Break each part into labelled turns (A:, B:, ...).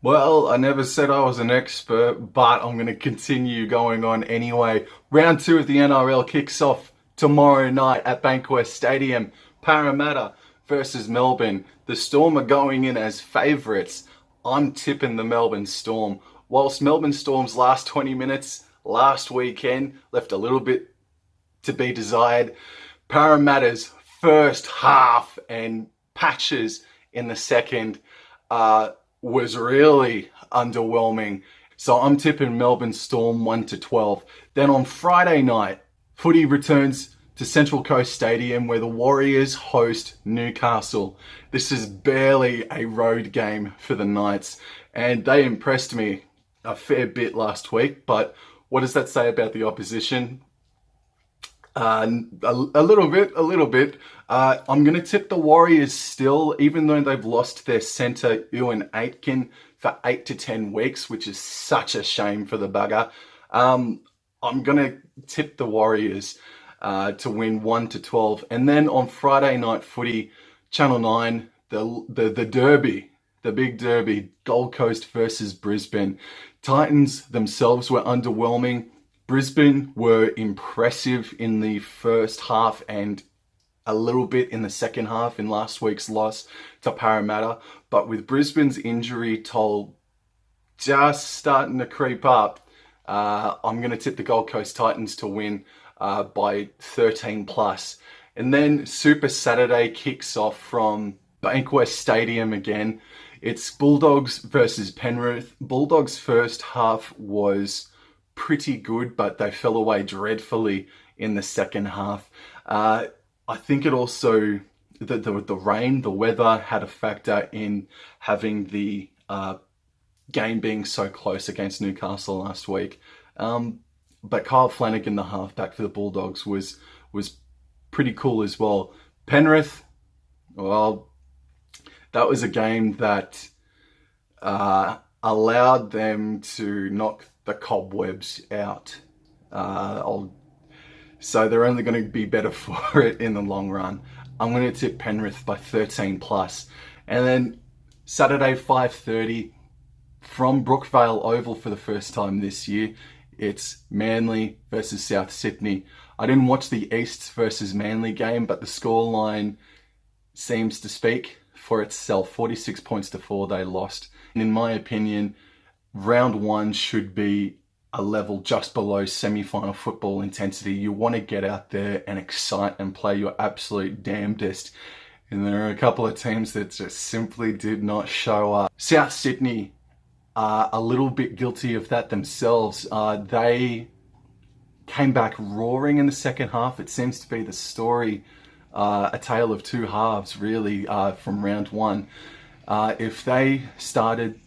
A: Well, I never said I was an expert, but I'm going to continue going on anyway. Round 2 of the NRL kicks off tomorrow night at Bankwest Stadium. Parramatta versus Melbourne. The Storm are going in as favourites. I'm tipping the Melbourne Storm. Whilst Melbourne Storm's last 20 minutes last weekend left a little bit to be desired, Parramatta's first half and patches in the second was really underwhelming. So I'm tipping Melbourne Storm 1-12. Then on Friday night, footy returns to Central Coast Stadium where the Warriors host Newcastle. This is barely a road game for the Knights, and they impressed me a fair bit last week. But what does that say about the opposition? A little bit. I'm going to tip the Warriors still, even though they've lost their centre, Ewan Aitken, for 8 to 10 weeks, which is such a shame for the bugger. I'm going to tip the Warriors to win 1-12. And then on Friday night footy, Channel 9, the derby, the big derby, Gold Coast versus Brisbane. Titans themselves were underwhelming. Brisbane were impressive in the first half and a little bit in the second half in last week's loss to Parramatta. But with Brisbane's injury toll just starting to creep up, I'm going to tip the Gold Coast Titans to win by 13 plus. And then Super Saturday kicks off from Bankwest Stadium again. It's Bulldogs versus Penrith. Bulldogs' first half was pretty good, but they fell away dreadfully in the second half. I think it also, the rain, the weather had a factor in having the game being so close against Newcastle last week. But Kyle Flanagan, the halfback for the Bulldogs, was pretty cool as well. Penrith, well, that was a game that allowed them to knock the cobwebs out. So they're only going to be better for it in the long run. I'm going to tip Penrith by 13 plus. And then Saturday 5:30 from Brookvale Oval for the first time this year, it's Manly versus South Sydney. I didn't watch the East versus Manly game, but the scoreline seems to speak for itself. 46 points to 4 they lost. And in my opinion, round 1 should be a level just below semi-final football intensity. You want to get out there and excite and play your absolute damnedest. And there are a couple of teams that just simply did not show up. South Sydney are a little bit guilty of that themselves. They came back roaring in the second half. It seems to be the story, a tale of two halves really, from round 1. If they started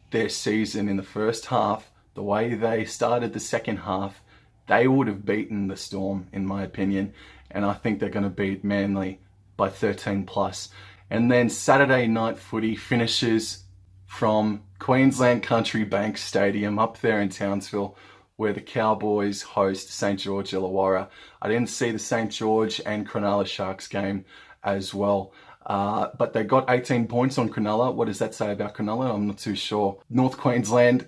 A: their season in the first half the way they started the second half, they would have beaten the Storm, in my opinion. And I think they're going to beat Manly by 13 plus. And then Saturday night footy finishes from Queensland Country Bank Stadium up there in Townsville, where the Cowboys host St. George Illawarra. I didn't see the St. George and Cronulla Sharks game as well. But they got 18 points on Cronulla. What does that say about Cronulla? I'm not too sure. North Queensland.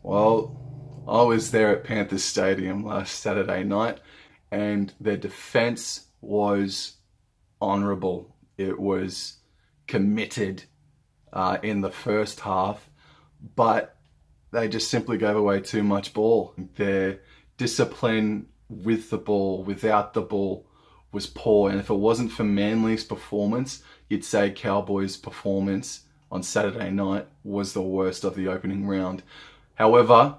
A: Well, I was there at Panthers Stadium last Saturday night, and their defence was honourable. It was committed in the first half, but they just simply gave away too much ball. Their discipline with the ball, without the ball, was poor. And if it wasn't for Manly's performance, you'd say Cowboys' performance on Saturday night was the worst of the opening round. However,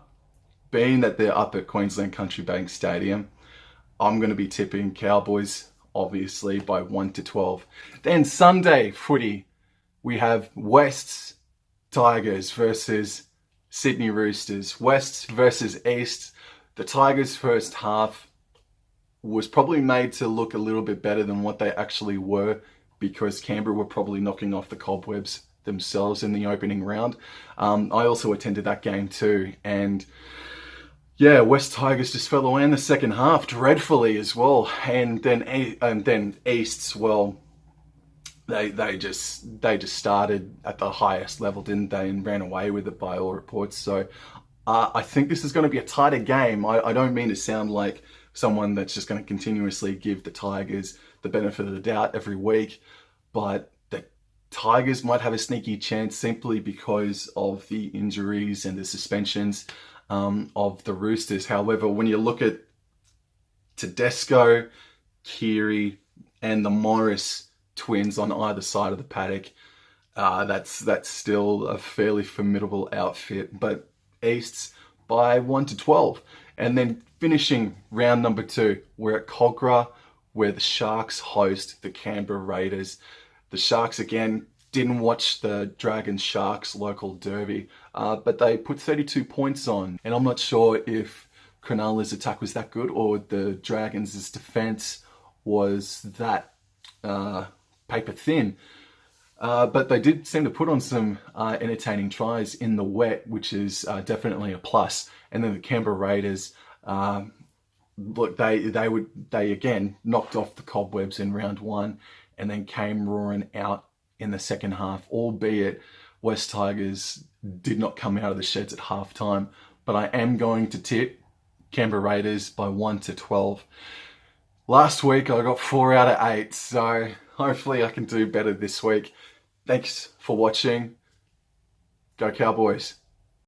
A: being that they're up at Queensland Country Bank Stadium, I'm going to be tipping Cowboys, obviously, by 1-12. Then Sunday footy, we have Wests Tigers versus Sydney Roosters. Wests versus East. The Tigers' first half was probably made to look a little bit better than what they actually were, because Canberra were probably knocking off the cobwebs themselves in the opening round. I also attended that game too, and yeah, West Tigers just fell away in the second half dreadfully as well. And then East's, well, they just started at the highest level, didn't they, and ran away with it by all reports. So I think this is going to be a tighter game. I don't mean to sound like someone that's just going to continuously give the Tigers the benefit of the doubt every week, but the Tigers might have a sneaky chance simply because of the injuries and the suspensions of the Roosters. However, when you look at Tedesco, Keary, and the Morris twins on either side of the paddock, that's still a fairly formidable outfit. But Easts by 1-12. And then finishing round number 2, we're at Cogra, where the Sharks host the Canberra Raiders. The Sharks, again, didn't watch the Dragons Sharks local derby, but they put 32 points on. And I'm not sure if Cronulla's attack was that good or the Dragons' defense was that paper thin. But they did seem to put on some entertaining tries in the wet, which is definitely a plus. And then the Canberra Raiders, look, they again knocked off the cobwebs in round 1, and then came roaring out in the second half. Albeit West Tigers did not come out of the sheds at halftime, but I am going to tip Canberra Raiders by 1-12. Last week I got 4 out of 8, so hopefully I can do better this week. Thanks for watching. Go Cowboys.